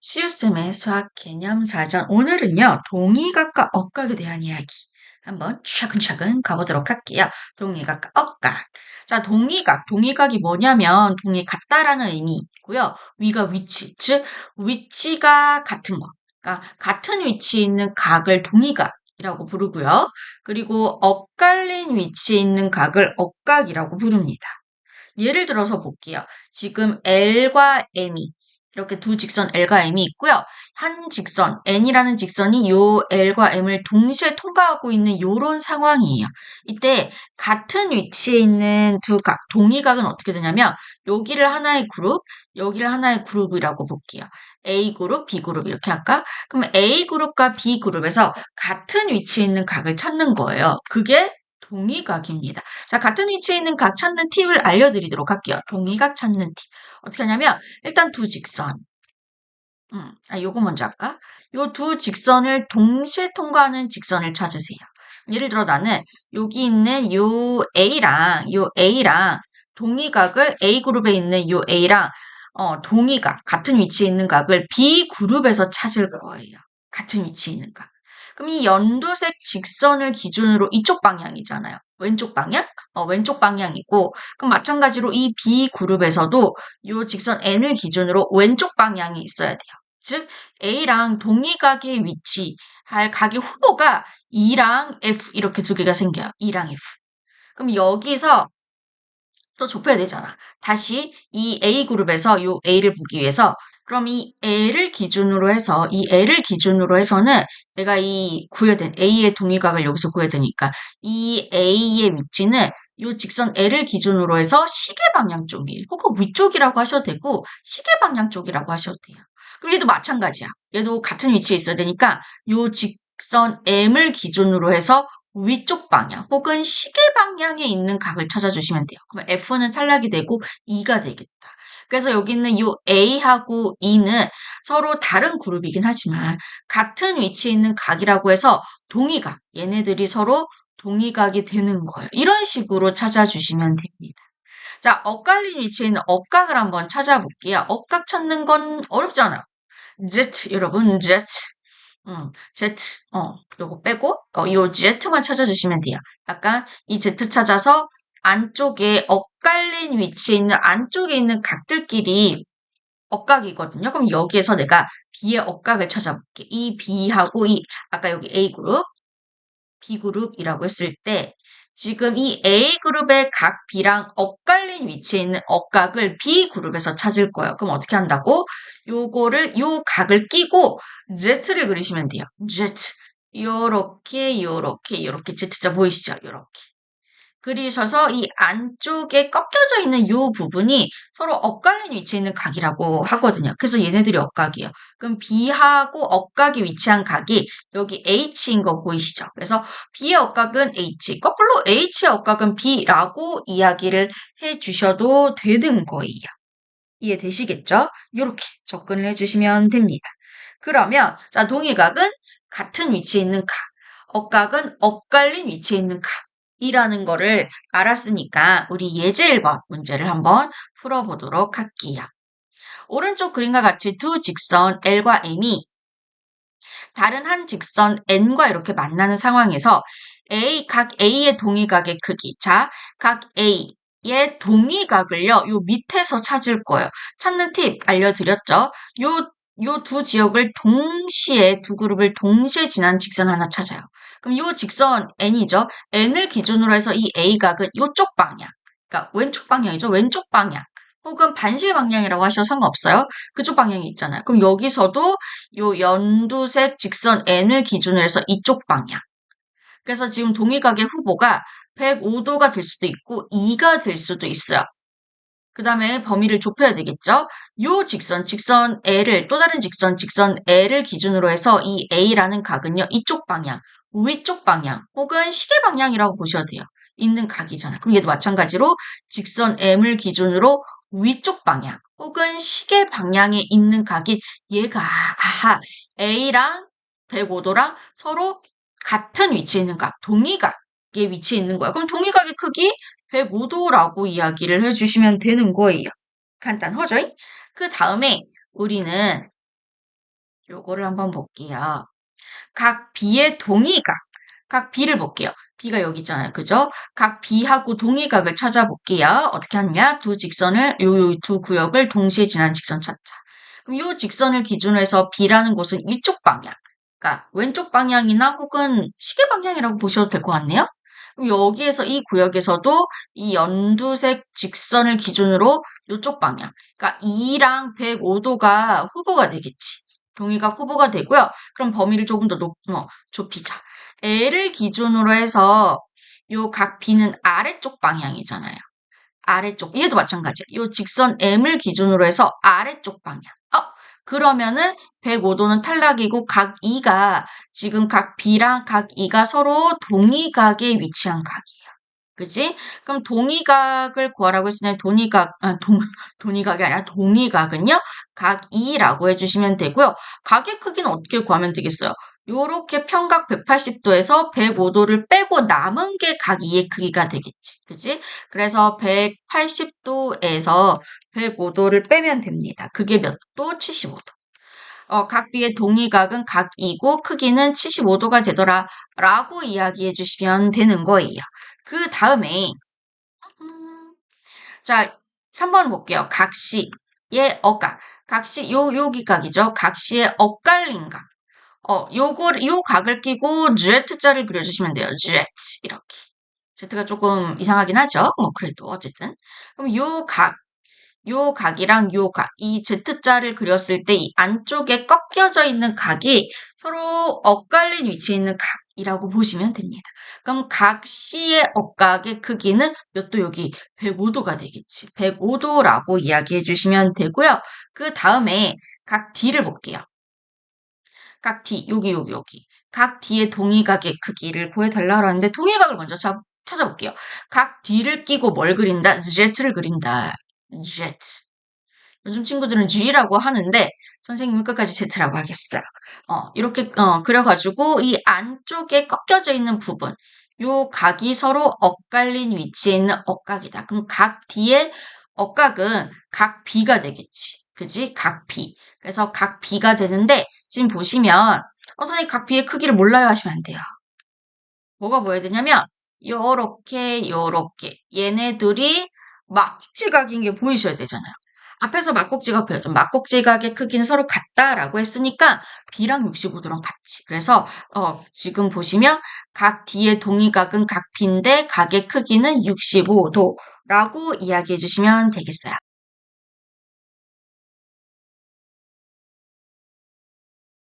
시우쌤의 수학 개념 사전. 오늘은요, 동의각과 억각에 대한 이야기. 한번 차근차근 가보도록 할게요. 동의각과 억각. 자, 동의각. 동의각이 뭐냐면, 동의 같다라는 의미 있고요. 위가 위치, 즉, 위치가 같은 것. 그러니까, 같은 위치에 있는 각을 동의각이라고 부르고요. 그리고 엇갈린 위치에 있는 각을 억각이라고 부릅니다. 예를 들어서 볼게요. 지금 L과 M이 이렇게 두 직선 L과 M이 있고요. 한 직선, N이라는 직선이 요 L과 M을 동시에 통과하고 있는 요런 상황이에요. 이때 같은 위치에 있는 두 각, 동의각은 어떻게 되냐면 여기를 하나의 그룹, 여기를 하나의 그룹이라고 볼게요. A 그룹, B 그룹 이렇게 할까? 그럼 A 그룹과 B 그룹에서 같은 위치에 있는 각을 찾는 거예요. 그게 동의각입니다. 자, 같은 위치에 있는 각 찾는 팁을 알려드리도록 할게요. 동의각 찾는 팁. 어떻게 하냐면, 일단 두 직선. 요거 먼저 할까? 요 두 직선을 동시에 통과하는 직선을 찾으세요. 예를 들어 나는 여기 있는 요 A랑 동의각을 A그룹에 있는 요 A랑 동의각, 같은 위치에 있는 각을 B그룹에서 찾을 거예요. 같은 위치에 있는 각. 그럼 이 연두색 직선을 기준으로 이쪽 방향이잖아요. 왼쪽 방향? 왼쪽 방향이고, 그럼 마찬가지로 이 B그룹에서도 이 직선 N을 기준으로 왼쪽 방향이 있어야 돼요. 즉, A랑 동의각의 위치할 각의 후보가 E랑 F 이렇게 두 개가 생겨요. E랑 F. 그럼 여기서 또 좁혀야 되잖아. 다시 이 A그룹에서 요 A를 보기 위해서 그럼 이 L을 기준으로 해서는 내가 이 구해야 된 A의 동의각을 여기서 구해야 되니까 이 A의 위치는 요 직선 L을 기준으로 해서 시계 방향 쪽이에요. 혹은 위쪽이라고 하셔도 되고 시계 방향 쪽이라고 하셔도 돼요. 그럼 얘도 마찬가지야. 얘도 같은 위치에 있어야 되니까 요 직선 M을 기준으로 해서 위쪽 방향 혹은 시계 방향에 있는 각을 찾아주시면 돼요. 그럼 F는 탈락이 되고 E가 되겠다. 그래서 여기 있는 이 A하고 E는 서로 다른 그룹이긴 하지만 같은 위치에 있는 각이라고 해서 동의각, 얘네들이 서로 동의각이 되는 거예요. 이런 식으로 찾아주시면 됩니다. 자, 엇갈린 위치에 있는 억각을 한번 찾아볼게요. 억각 찾는 건 어렵지 않아요. Z, 여러분, Z. Z, 요거 빼고, 요 Z만 찾아주시면 돼요. 약간 이 Z 찾아서 안쪽에 엇갈린 위치에 있는 안쪽에 있는 각들끼리 억각이거든요. 그럼 여기에서 내가 B의 억각을 찾아볼게. 이 B하고 아까 여기 A그룹, B그룹이라고 했을 때, 지금 이 A그룹의 각 B랑 엇갈린 위치에 있는 억각을 B그룹에서 찾을 거예요. 그럼 어떻게 한다고? 요 각을 끼고 Z를 그리시면 돼요. Z. 요렇게 Z자 보이시죠? 요렇게. 그리셔서 이 안쪽에 꺾여져 있는 요 부분이 서로 엇갈린 위치에 있는 각이라고 하거든요. 그래서 얘네들이 억각이에요. 그럼 B하고 억각이 위치한 각이 여기 H인 거 보이시죠? 그래서 B의 억각은 H, 거꾸로 H의 억각은 B라고 이야기를 해주셔도 되는 거예요. 이해되시겠죠? 이렇게 접근을 해주시면 됩니다. 그러면 자 동의각은 같은 위치에 있는 각, 억각은 엇갈린 위치에 있는 각이라는 거를 알았으니까 우리 예제 1번 문제를 한번 풀어보도록 할게요. 오른쪽 그림과 같이 두 직선 L과 M이 다른 한 직선 N과 이렇게 만나는 상황에서 각 A의 동의각의 크기, 자, 각 A의 동의각을요, 요 밑에서 찾을 거예요. 찾는 팁 알려드렸죠? 요 두 지역을 두 그룹을 동시에 지난 직선 하나 찾아요. 그럼 요 직선 N이죠? N을 기준으로 해서 이 A각은 요쪽 방향, 그러니까 왼쪽 방향이죠? 왼쪽 방향. 혹은 반시계 방향이라고 하셔도 상관없어요. 그쪽 방향이 있잖아요. 그럼 여기서도 요 연두색 직선 N을 기준으로 해서 이쪽 방향. 그래서 지금 동의각의 후보가 105도가 될 수도 있고 2가 될 수도 있어요. 그 다음에 범위를 좁혀야 되겠죠? 요 직선 L을, 또 다른 직선 L을 기준으로 해서 이 A라는 각은요, 이쪽 방향, 위쪽 방향, 혹은 시계 방향이라고 보셔도 돼요. 있는 각이잖아요. 그럼 얘도 마찬가지로 직선 M을 기준으로 위쪽 방향, 혹은 시계 방향에 있는 각이 얘가, A랑 105도랑 서로 같은 위치에 있는 각, 동의각의 위치에 있는 거야. 그럼 동의각의 크기 105도라고 이야기를 해주시면 되는 거예요. 간단하죠? 그 다음에 우리는 요거를 한번 볼게요. 각 B의 동의각, 각 B를 볼게요. B가 여기 있잖아요. 그죠? 각 B하고 동의각을 찾아볼게요. 어떻게 하느냐? 두 직선을, 요 두 구역을 동시에 지나는 직선 찾자. 그럼 요 직선을 기준으로 해서 B라는 곳은 이쪽 방향, 그러니까 왼쪽 방향이나 혹은 시계 방향이라고 보셔도 될 것 같네요. 그럼 여기에서 이 구역에서도 이 연두색 직선을 기준으로 이쪽 방향, 그러니까 2랑 105도가 후보가 되겠지. 동의각 후보가 되고요. 그럼 범위를 조금 더 좁히자. L을 기준으로 해서 요 각 B는 아래쪽 방향이잖아요. 아래쪽. 얘도 마찬가지야. 요 직선 M을 기준으로 해서 아래쪽 방향. 그러면은 105도는 탈락이고 각 E가 지금 각 B랑 각 E가 서로 동의각에 위치한 각이에요. 그지? 그럼 동의각을 구하라고 했으니 동의각이 아니라 동의각은요, 각 E라고 해주시면 되고요. 각의 크기는 어떻게 구하면 되겠어요? 요렇게 평각 180도에서 105도를 빼고 남은 게 각 E의 크기가 되겠지. 그지? 그래서 180도에서 105도를 빼면 됩니다. 그게 몇 도? 75도. 각 B의 동의각은 각 E고 크기는 75도가 되더라 라고 이야기해 주시면 되는 거예요. 그 다음에 자 3번 볼게요. 각시의 억각. 각시 여기 각이죠. 각시의 엇갈린 각. 요 각을 끼고 Z자를 그려주시면 돼요. Z 이렇게. Z가 조금 이상하긴 하죠. 뭐 그래도 어쨌든. 그럼 요 각이랑 요 각, 이 Z자를 그렸을 때 이 안쪽에 꺾여져 있는 각이 서로 엇갈린 위치에 있는 각이라고 보시면 됩니다. 그럼 각 C의 엇각의 크기는 몇 도? 여기 105도가 되겠지. 105도라고 이야기해 주시면 되고요. 그 다음에 각 D를 볼게요. 각 D, 여기. 각 D의 동의각의 크기를 구해달라고 하는데 동의각을 먼저 찾아볼게요. 각 D를 끼고 뭘 그린다? Z를 그린다. Z. 요즘 친구들은 G라고 하는데 선생님은 끝까지 Z라고 하겠어요. 이렇게 그려가지고 이 안쪽에 꺾여져 있는 부분, 요 각이 서로 엇갈린 위치에 있는 엇각이다. 그럼 각 D의 엇각은 각 B가 되겠지. 그지? 각 B. 그래서 각 B가 되는데 지금 보시면 선생님 각 B의 크기를 몰라요 하시면 안 돼요. 뭐가 보여야 되냐면 요렇게 얘네들이 막지각인 게 보이셔야 되잖아요. 앞에서 막꼭지각 보여줘. 막꼭지각의 크기는 서로 같다라고 했으니까 B랑 65도랑 같이. 그래서 지금 보시면 각 D의 동의각은 각 B인데 각의 크기는 65도라고 이야기해 주시면 되겠어요.